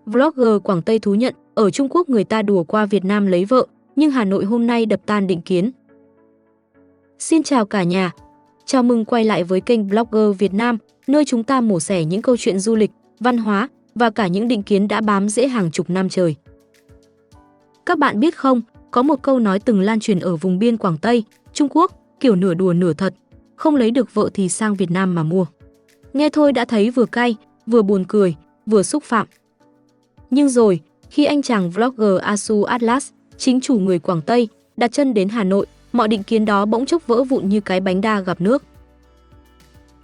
Vlogger Quảng Tây thú nhận, ở Trung Quốc người ta đùa qua Việt Nam lấy vợ, nhưng Hà Nội hôm nay đập tan định kiến. Xin chào cả nhà. Chào mừng quay lại với kênh Blogger Việt Nam, nơi chúng ta mổ xẻ những câu chuyện du lịch, văn hóa và cả những định kiến đã bám rễ hàng chục năm trời. Các bạn biết không, có một câu nói từng lan truyền ở vùng biên Quảng Tây, Trung Quốc, kiểu nửa đùa nửa thật, không lấy được vợ thì sang Việt Nam mà mua. Nghe thôi đã thấy vừa cay, vừa buồn cười, vừa xúc phạm. Nhưng rồi, khi anh chàng vlogger Asu Atlas, chính chủ người Quảng Tây, đặt chân đến Hà Nội, mọi định kiến đó bỗng chốc vỡ vụn như cái bánh đa gặp nước.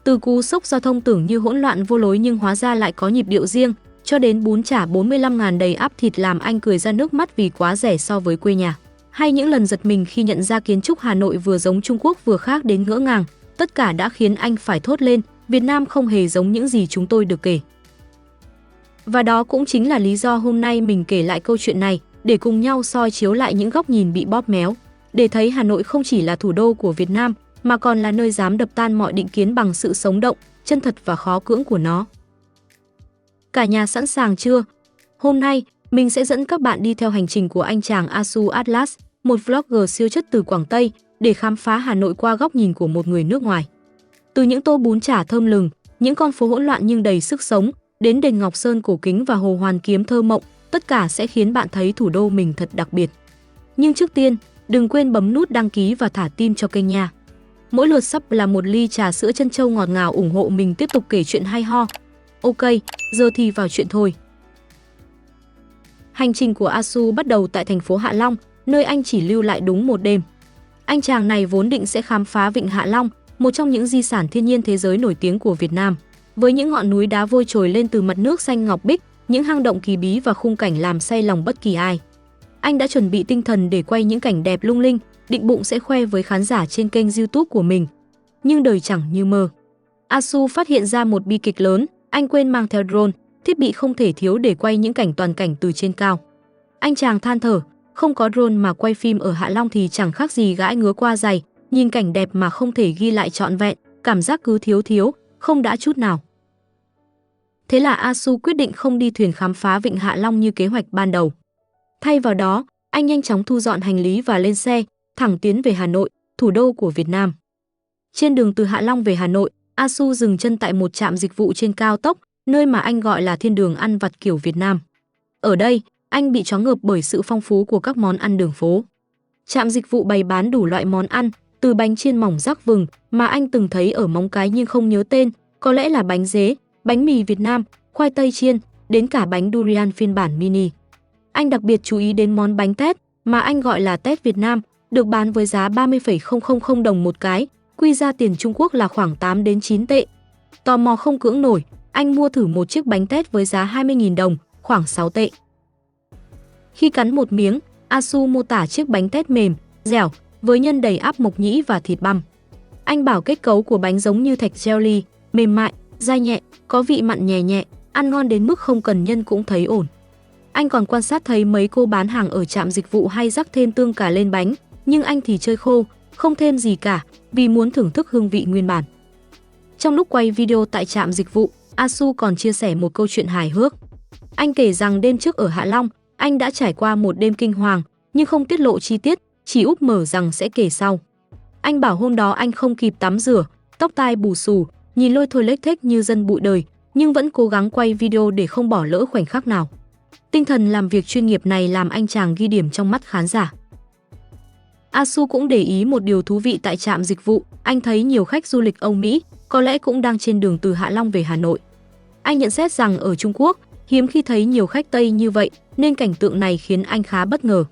Từ cú sốc giao thông tưởng như hỗn loạn vô lối nhưng hóa ra lại có nhịp điệu riêng, cho đến bún chả 45.000 đầy ắp thịt làm anh cười ra nước mắt vì quá rẻ so với quê nhà. Hay những lần giật mình khi nhận ra kiến trúc Hà Nội vừa giống Trung Quốc vừa khác đến ngỡ ngàng, tất cả đã khiến anh phải thốt lên, Việt Nam không hề giống những gì chúng tôi được kể. Và đó cũng chính là lý do hôm nay mình kể lại câu chuyện này, để cùng nhau soi chiếu lại những góc nhìn bị bóp méo, để thấy Hà Nội không chỉ là thủ đô của Việt Nam, mà còn là nơi dám đập tan mọi định kiến bằng sự sống động, chân thật và khó cưỡng của nó. Cả nhà sẵn sàng chưa? Hôm nay, mình sẽ dẫn các bạn đi theo hành trình của anh chàng Asu Atlas, một vlogger siêu chất từ Quảng Tây, để khám phá Hà Nội qua góc nhìn của một người nước ngoài. Từ những tô bún chả thơm lừng, những con phố hỗn loạn nhưng đầy sức sống, đến đền Ngọc Sơn cổ kính và Hồ Hoàn Kiếm thơ mộng, tất cả sẽ khiến bạn thấy thủ đô mình thật đặc biệt. Nhưng trước tiên, đừng quên bấm nút đăng ký và thả tim cho kênh nha. Mỗi lượt sub là một ly trà sữa trân châu ngọt ngào ủng hộ mình tiếp tục kể chuyện hay ho. Ok, giờ thì vào chuyện thôi. Hành trình của Asu bắt đầu tại thành phố Hạ Long, nơi anh chỉ lưu lại đúng một đêm. Anh chàng này vốn định sẽ khám phá Vịnh Hạ Long, một trong những di sản thiên nhiên thế giới nổi tiếng của Việt Nam. Với những ngọn núi đá vôi trồi lên từ mặt nước xanh ngọc bích, những hang động kỳ bí và khung cảnh làm say lòng bất kỳ ai. Anh đã chuẩn bị tinh thần để quay những cảnh đẹp lung linh, định bụng sẽ khoe với khán giả trên kênh YouTube của mình. Nhưng đời chẳng như mơ. Asu phát hiện ra một bi kịch lớn, anh quên mang theo drone, thiết bị không thể thiếu để quay những cảnh toàn cảnh từ trên cao. Anh chàng than thở, không có drone mà quay phim ở Hạ Long thì chẳng khác gì gãi ngứa qua giày, nhìn cảnh đẹp mà không thể ghi lại trọn vẹn, cảm giác cứ thiếu, không đã chút nào. Thế là Asu quyết định không đi thuyền khám phá Vịnh Hạ Long như kế hoạch ban đầu. Thay vào đó, anh nhanh chóng thu dọn hành lý và lên xe, thẳng tiến về Hà Nội, thủ đô của Việt Nam. Trên đường từ Hạ Long về Hà Nội, Asu dừng chân tại một trạm dịch vụ trên cao tốc, nơi mà anh gọi là thiên đường ăn vặt kiểu Việt Nam. Ở đây, anh bị choáng ngợp bởi sự phong phú của các món ăn đường phố. Trạm dịch vụ bày bán đủ loại món ăn, từ bánh chiên mỏng rắc vừng mà anh từng thấy ở Móng Cái nhưng không nhớ tên, có lẽ là bánh dế, bánh mì Việt Nam, khoai tây chiên, đến cả bánh durian phiên bản mini. Anh đặc biệt chú ý đến món bánh tét mà anh gọi là tét Việt Nam, được bán với giá 30,000 đồng một cái, quy ra tiền Trung Quốc là khoảng 8 đến 9 tệ. Tò mò không cưỡng nổi, anh mua thử một chiếc bánh tét với giá 20.000 đồng, khoảng 6 tệ. Khi cắn một miếng, Asu mô tả chiếc bánh tét mềm, dẻo, với nhân đầy ắp mộc nhĩ và thịt băm. Anh bảo kết cấu của bánh giống như thạch jelly, mềm mại, dai nhẹ, có vị mặn nhẹ nhẹ, ăn ngon đến mức không cần nhân cũng thấy ổn. Anh còn quan sát thấy mấy cô bán hàng ở trạm dịch vụ hay rắc thêm tương cà lên bánh, nhưng anh thì chơi khô, không thêm gì cả, vì muốn thưởng thức hương vị nguyên bản. Trong lúc quay video tại trạm dịch vụ, Asu còn chia sẻ một câu chuyện hài hước. Anh kể rằng đêm trước ở Hạ Long, anh đã trải qua một đêm kinh hoàng, nhưng không tiết lộ chi tiết, chỉ úp mở rằng sẽ kể sau. Anh bảo hôm đó anh không kịp tắm rửa, tóc tai bù xù, nhìn lôi thôi lếch thếch như dân bụi đời, nhưng vẫn cố gắng quay video để không bỏ lỡ khoảnh khắc nào. Tinh thần làm việc chuyên nghiệp này làm anh chàng ghi điểm trong mắt khán giả. Asu cũng để ý một điều thú vị tại trạm dịch vụ, anh thấy nhiều khách du lịch Âu Mỹ, có lẽ cũng đang trên đường từ Hạ Long về Hà Nội. Anh nhận xét rằng ở Trung Quốc, hiếm khi thấy nhiều khách Tây như vậy, nên cảnh tượng này khiến anh khá bất ngờ.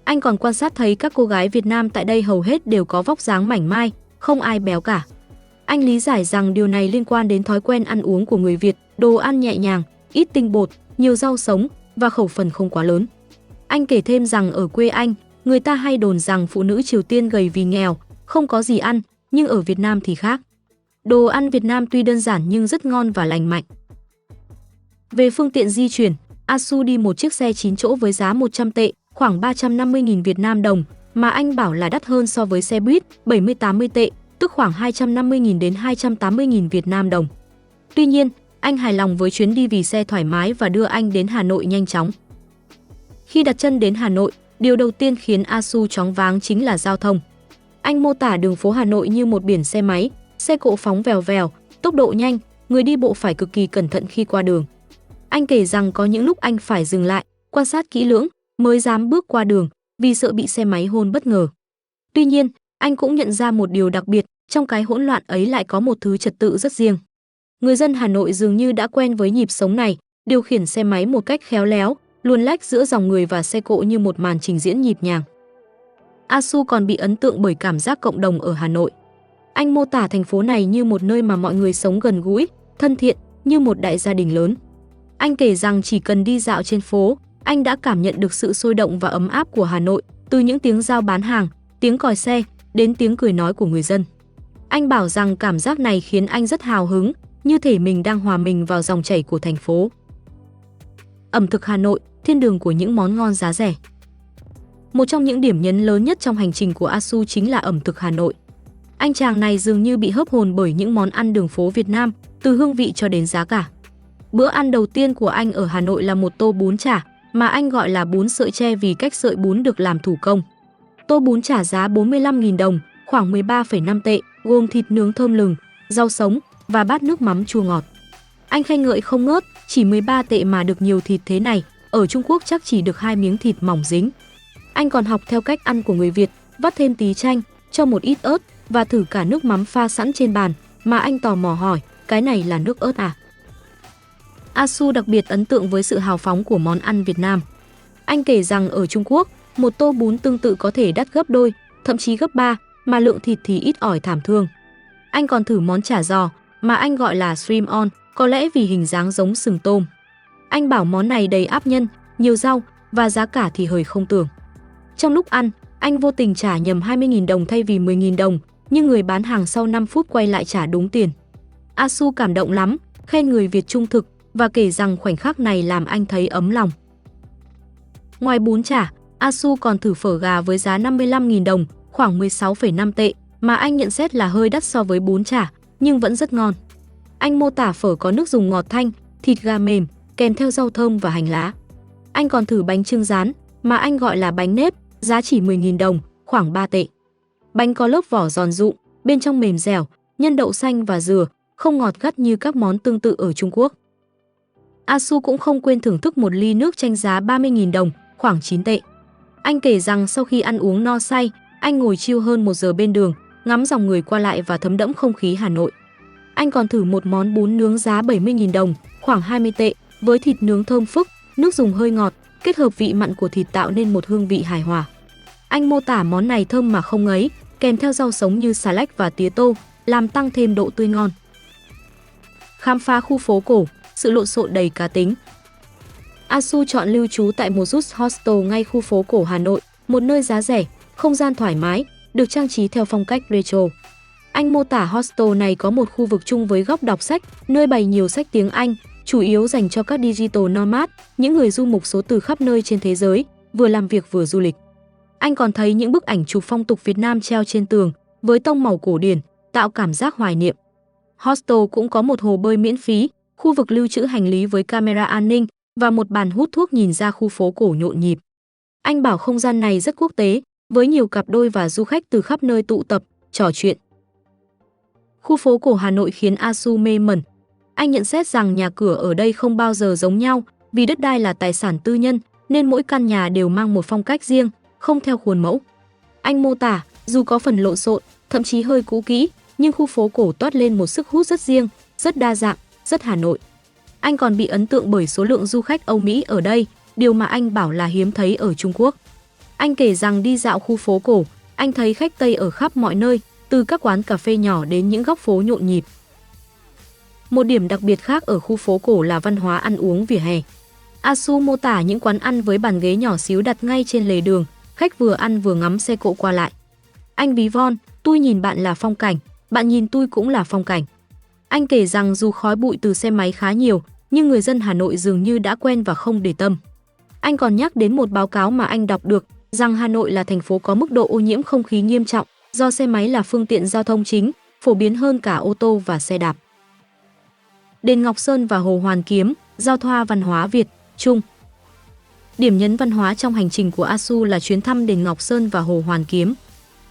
Anh còn quan sát thấy các cô gái Việt Nam tại đây hầu hết đều có vóc dáng mảnh mai, không ai béo cả. Anh lý giải rằng điều này liên quan đến thói quen ăn uống của người Việt, đồ ăn nhẹ nhàng, ít tinh bột, nhiều rau sống và khẩu phần không quá lớn. Anh kể thêm rằng ở quê anh, người ta hay đồn rằng phụ nữ Triều Tiên gầy vì nghèo, không có gì ăn, nhưng ở Việt Nam thì khác. Đồ ăn Việt Nam tuy đơn giản nhưng rất ngon và lành mạnh. Về phương tiện di chuyển, Asu đi một chiếc xe 9 chỗ với giá 100 tệ, khoảng 350.000 Việt Nam đồng, mà anh bảo là đắt hơn so với xe buýt 70-80 tệ, tức khoảng 250.000 đến 280.000 Việt Nam đồng. Tuy nhiên, Anh hài lòng với chuyến đi vì xe thoải mái và đưa anh đến Hà Nội nhanh chóng. Khi đặt chân đến Hà Nội, điều đầu tiên khiến A Su choáng váng chính là giao thông. Anh mô tả đường phố Hà Nội như một biển xe máy, xe cộ phóng vèo vèo, tốc độ nhanh, người đi bộ phải cực kỳ cẩn thận khi qua đường. Anh kể rằng có những lúc anh phải dừng lại, quan sát kỹ lưỡng mới dám bước qua đường vì sợ bị xe máy hôn bất ngờ. Tuy nhiên, anh cũng nhận ra một điều đặc biệt, trong cái hỗn loạn ấy lại có một thứ trật tự rất riêng. Người dân Hà Nội dường như đã quen với nhịp sống này, điều khiển xe máy một cách khéo léo, luồn lách giữa dòng người và xe cộ như một màn trình diễn nhịp nhàng. A Su còn bị ấn tượng bởi cảm giác cộng đồng ở Hà Nội. Anh mô tả thành phố này như một nơi mà mọi người sống gần gũi, thân thiện, như một đại gia đình lớn. Anh kể rằng chỉ cần đi dạo trên phố, anh đã cảm nhận được sự sôi động và ấm áp của Hà Nội, từ những tiếng rao bán hàng, tiếng còi xe, đến tiếng cười nói của người dân. Anh bảo rằng cảm giác này khiến anh rất hào hứng, như thể mình đang hòa mình vào dòng chảy của thành phố. Ẩm thực Hà Nội, thiên đường của những món ngon giá rẻ. Một trong những điểm nhấn lớn nhất trong hành trình của A Su chính là ẩm thực Hà Nội. Anh chàng này dường như bị hớp hồn bởi những món ăn đường phố Việt Nam, từ hương vị cho đến giá cả. Bữa ăn đầu tiên của anh ở Hà Nội là một tô bún chả, mà anh gọi là bún sợi tre vì cách sợi bún được làm thủ công. Tô bún chả giá 45.000 đồng, khoảng 13,5 tệ, gồm thịt nướng thơm lừng, rau sống và bát nước mắm chua ngọt. Anh khen ngợi không ngớt, chỉ 13 tệ mà được nhiều thịt thế này, ở Trung Quốc chắc chỉ được 2 miếng thịt mỏng dính. Anh còn học theo cách ăn của người Việt, vắt thêm tí chanh, cho một ít ớt và thử cả nước mắm pha sẵn trên bàn, mà anh tò mò hỏi, cái này là nước ớt à? A Su đặc biệt ấn tượng với sự hào phóng của món ăn Việt Nam. Anh kể rằng ở Trung Quốc, một tô bún tương tự có thể đắt gấp đôi, thậm chí gấp 3, mà lượng thịt thì ít ỏi thảm thương. Anh còn thử món chả giò, mà anh gọi là shrimp on, có lẽ vì hình dáng giống sừng tôm. Anh bảo món này đầy áp nhân, nhiều rau và giá cả thì hời không tưởng. Trong lúc ăn, anh vô tình trả nhầm 20.000 đồng thay vì 10.000 đồng, nhưng người bán hàng sau 5 phút quay lại trả đúng tiền. A Su cảm động lắm, khen người Việt trung thực và kể rằng khoảnh khắc này làm anh thấy ấm lòng. Ngoài bún chả, A Su còn thử phở gà với giá 55.000 đồng, khoảng 16,5 tệ, mà anh nhận xét là hơi đắt so với bún chả, nhưng vẫn rất ngon. Anh mô tả phở có nước dùng ngọt thanh, thịt gà mềm, kèm theo rau thơm và hành lá. Anh còn thử bánh chưng rán, mà anh gọi là bánh nếp, giá chỉ 10.000 đồng, khoảng 3 tệ. Bánh có lớp vỏ giòn rụm, bên trong mềm dẻo, nhân đậu xanh và dừa, không ngọt gắt như các món tương tự ở Trung Quốc. A Su cũng không quên thưởng thức một ly nước chanh giá 30.000 đồng, khoảng 9 tệ. Anh kể rằng sau khi ăn uống no say, anh ngồi chill hơn 1 giờ bên đường, ngắm dòng người qua lại và thấm đẫm không khí Hà Nội. Anh còn thử một món bún nướng giá 70.000 đồng, khoảng 20 tệ, với thịt nướng thơm phức, nước dùng hơi ngọt, kết hợp vị mặn của thịt tạo nên một hương vị hài hòa. Anh mô tả món này thơm mà không ngấy, kèm theo rau sống như xà lách và tía tô, làm tăng thêm độ tươi ngon. Khám phá khu phố cổ, sự lộn xộn đầy cá tính. A Su chọn lưu trú tại Mojus Hostel ngay khu phố cổ Hà Nội, một nơi giá rẻ, không gian thoải mái, được trang trí theo phong cách retro. Anh mô tả hostel này có một khu vực chung với góc đọc sách, nơi bày nhiều sách tiếng Anh, chủ yếu dành cho các digital nomad, những người du mục số từ khắp nơi trên thế giới, vừa làm việc vừa du lịch. Anh còn thấy những bức ảnh chụp phong tục Việt Nam treo trên tường, với tông màu cổ điển, tạo cảm giác hoài niệm. Hostel cũng có một hồ bơi miễn phí, khu vực lưu trữ hành lý với camera an ninh và một bàn hút thuốc nhìn ra khu phố cổ nhộn nhịp. Anh bảo không gian này rất quốc tế, với nhiều cặp đôi và du khách từ khắp nơi tụ tập, trò chuyện. Khu phố cổ Hà Nội khiến A Su mê mẩn. Anh nhận xét rằng nhà cửa ở đây không bao giờ giống nhau, vì đất đai là tài sản tư nhân, nên mỗi căn nhà đều mang một phong cách riêng, không theo khuôn mẫu. Anh mô tả, dù có phần lộn xộn, thậm chí hơi cũ kỹ, nhưng khu phố cổ toát lên một sức hút rất riêng, rất đa dạng, rất Hà Nội. Anh còn bị ấn tượng bởi số lượng du khách Âu Mỹ ở đây, điều mà anh bảo là hiếm thấy ở Trung Quốc. Anh kể rằng đi dạo khu phố cổ, anh thấy khách Tây ở khắp mọi nơi, từ các quán cà phê nhỏ đến những góc phố nhộn nhịp. Một điểm đặc biệt khác ở khu phố cổ là văn hóa ăn uống vỉa hè. A Su mô tả những quán ăn với bàn ghế nhỏ xíu đặt ngay trên lề đường, khách vừa ăn vừa ngắm xe cộ qua lại. Anh ví von, tôi nhìn bạn là phong cảnh, bạn nhìn tôi cũng là phong cảnh. Anh kể rằng dù khói bụi từ xe máy khá nhiều, nhưng người dân Hà Nội dường như đã quen và không để tâm. Anh còn nhắc đến một báo cáo mà anh đọc được, rằng Hà Nội là thành phố có mức độ ô nhiễm không khí nghiêm trọng, do xe máy là phương tiện giao thông chính, phổ biến hơn cả ô tô và xe đạp. đền Ngọc Sơn và Hồ Hoàn Kiếm, giao thoa văn hóa Việt, Trung. Điểm nhấn văn hóa trong hành trình của Asu là chuyến thăm đền Ngọc Sơn và Hồ Hoàn Kiếm.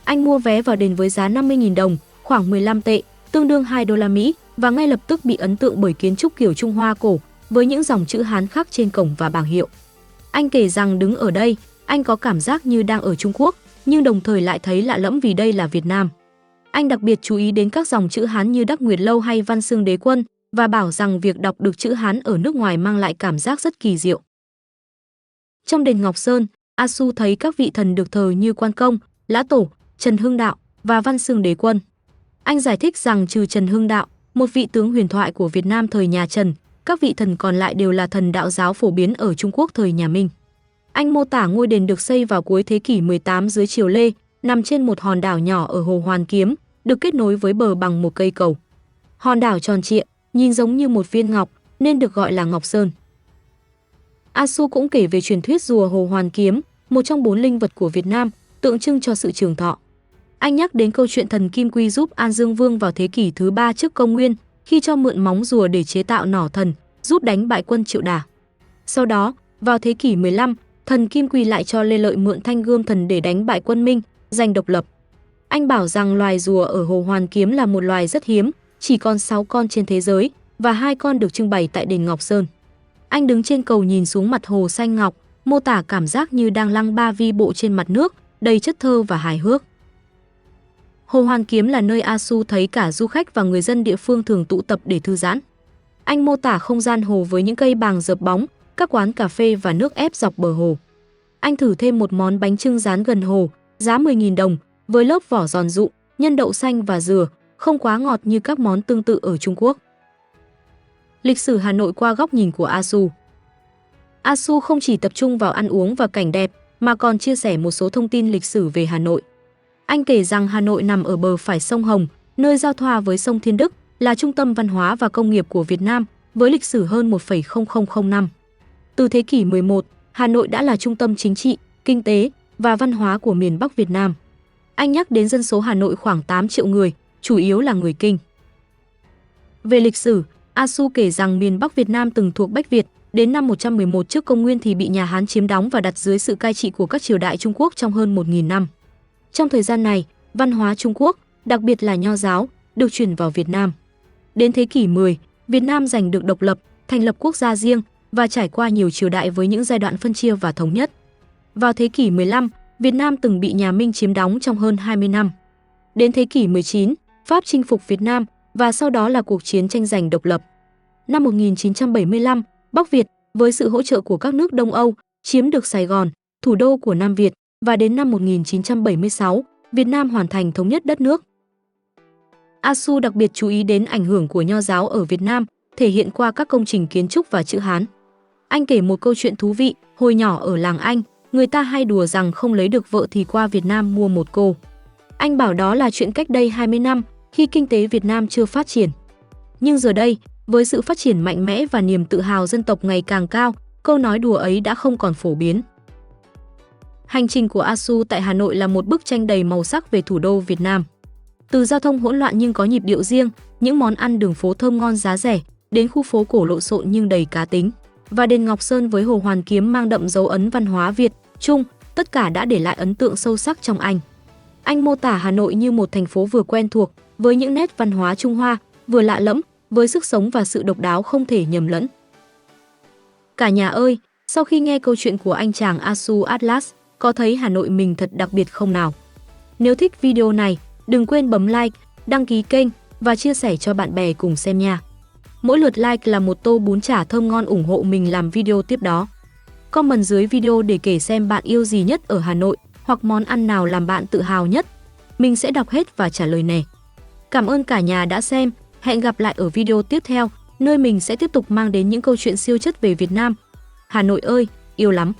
Anh mua vé vào đền với giá 50.000 đồng, khoảng 15 tệ, tương đương 2 đô la Mỹ và ngay lập tức bị ấn tượng bởi kiến trúc kiểu Trung Hoa cổ với những dòng chữ Hán khắc trên cổng và bảng hiệu. Anh kể rằng đứng ở đây, anh có cảm giác như đang ở Trung Quốc, nhưng đồng thời lại thấy lạ lẫm vì đây là Việt Nam. Anh đặc biệt chú ý đến các dòng chữ Hán như Đắc Nguyệt Lâu hay Văn Xương Đế Quân và bảo rằng việc đọc được chữ Hán ở nước ngoài mang lại cảm giác rất kỳ diệu. Trong đền Ngọc Sơn, Asu thấy các vị thần được thờ như Quan Công, Lã Tổ, Trần Hưng Đạo và Văn Xương Đế Quân. Anh giải thích rằng trừ Trần Hưng Đạo, một vị tướng huyền thoại của Việt Nam thời nhà Trần, các vị thần còn lại đều là thần đạo giáo phổ biến ở Trung Quốc thời nhà Minh. Anh mô tả ngôi đền được xây vào cuối thế kỷ 18 dưới triều Lê, nằm trên một hòn đảo nhỏ ở Hồ Hoàn Kiếm, được kết nối với bờ bằng một cây cầu. Hòn đảo tròn trịa, nhìn giống như một viên ngọc, nên được gọi là Ngọc Sơn. Asu cũng kể về truyền thuyết rùa Hồ Hoàn Kiếm, một trong 4 linh vật của Việt Nam, tượng trưng cho sự trường thọ. Anh nhắc đến câu chuyện thần Kim Quy giúp An Dương Vương vào thế kỷ thứ 3 trước công nguyên, khi cho mượn móng rùa để chế tạo nỏ thần, giúp đánh bại quân Triệu Đà. Sau đó, vào thế kỷ 15, thần Kim Quy lại cho Lê Lợi mượn thanh gươm thần để đánh bại quân Minh, giành độc lập. Anh bảo rằng loài rùa ở Hồ Hoàn Kiếm là một loài rất hiếm, chỉ còn 6 con trên thế giới và 2 con được trưng bày tại đền Ngọc Sơn. Anh đứng trên cầu nhìn xuống mặt hồ xanh ngọc, mô tả cảm giác như đang lăng ba vi bộ trên mặt nước, đầy chất thơ và hài hước. Hồ Hoàn Kiếm là nơi Asu thấy cả du khách và người dân địa phương thường tụ tập để thư giãn. Anh mô tả không gian hồ với những cây bàng dợp bóng, các quán cà phê và nước ép dọc bờ hồ. Anh thử thêm một món bánh chưng rán gần hồ, giá 10.000 đồng, với lớp vỏ giòn rụm, nhân đậu xanh và dừa, không quá ngọt như các món tương tự ở Trung Quốc. Lịch sử Hà Nội qua góc nhìn của Asu. Asu không chỉ tập trung vào ăn uống và cảnh đẹp, mà còn chia sẻ một số thông tin lịch sử về Hà Nội. Anh kể rằng Hà Nội nằm ở bờ phải sông Hồng, nơi giao thoa với sông Thiên Đức, là trung tâm văn hóa và công nghiệp của Việt Nam, với lịch sử hơn 1,0005 năm. Từ thế kỷ 11, Hà Nội đã là trung tâm chính trị, kinh tế và văn hóa của miền Bắc Việt Nam. Anh nhắc đến dân số Hà Nội khoảng 8 triệu người, chủ yếu là người Kinh. Về lịch sử, Asu kể rằng miền Bắc Việt Nam từng thuộc Bách Việt, đến năm 111 trước công nguyên thì bị nhà Hán chiếm đóng và đặt dưới sự cai trị của các triều đại Trung Quốc trong hơn 1.000 năm. Trong thời gian này, văn hóa Trung Quốc, đặc biệt là Nho giáo, được chuyển vào Việt Nam. Đến thế kỷ 10, Việt Nam giành được độc lập, thành lập quốc gia riêng và trải qua nhiều triều đại với những giai đoạn phân chia và thống nhất. Vào thế kỷ 15, Việt Nam từng bị nhà Minh chiếm đóng trong hơn 20 năm. Đến thế kỷ 19, Pháp chinh phục Việt Nam và sau đó là cuộc chiến tranh giành độc lập. Năm 1975, Bắc Việt, với sự hỗ trợ của các nước Đông Âu, chiếm được Sài Gòn, thủ đô của Nam Việt, và đến năm 1976, Việt Nam hoàn thành thống nhất đất nước. Asu đặc biệt chú ý đến ảnh hưởng của Nho giáo ở Việt Nam, thể hiện qua các công trình kiến trúc và chữ Hán. Anh kể một câu chuyện thú vị, hồi nhỏ ở làng Anh, người ta hay đùa rằng không lấy được vợ thì qua Việt Nam mua một cô. Anh bảo đó là chuyện cách đây 20 năm, khi kinh tế Việt Nam chưa phát triển. Nhưng giờ đây, với sự phát triển mạnh mẽ và niềm tự hào dân tộc ngày càng cao, câu nói đùa ấy đã không còn phổ biến. Hành trình của Asu tại Hà Nội là một bức tranh đầy màu sắc về thủ đô Việt Nam. Từ giao thông hỗn loạn nhưng có nhịp điệu riêng, những món ăn đường phố thơm ngon giá rẻ, đến khu phố cổ lộn xộn nhưng đầy cá tính, và đền Ngọc Sơn với Hồ Hoàn Kiếm mang đậm dấu ấn văn hóa Việt, Trung, tất cả đã để lại ấn tượng sâu sắc trong anh. Anh mô tả Hà Nội như một thành phố vừa quen thuộc, với những nét văn hóa Trung Hoa, vừa lạ lẫm, với sức sống và sự độc đáo không thể nhầm lẫn. Cả nhà ơi, sau khi nghe câu chuyện của anh chàng Asu Atlas, có thấy Hà Nội mình thật đặc biệt không nào? Nếu thích video này, đừng quên bấm like, đăng ký kênh và chia sẻ cho bạn bè cùng xem nha. Mỗi lượt like là một tô bún chả thơm ngon ủng hộ mình làm video tiếp đó. Comment dưới video để kể xem bạn yêu gì nhất ở Hà Nội hoặc món ăn nào làm bạn tự hào nhất. Mình sẽ đọc hết và trả lời nè. Cảm ơn cả nhà đã xem, hẹn gặp lại ở video tiếp theo, nơi mình sẽ tiếp tục mang đến những câu chuyện siêu chất về Việt Nam. Hà Nội ơi, yêu lắm!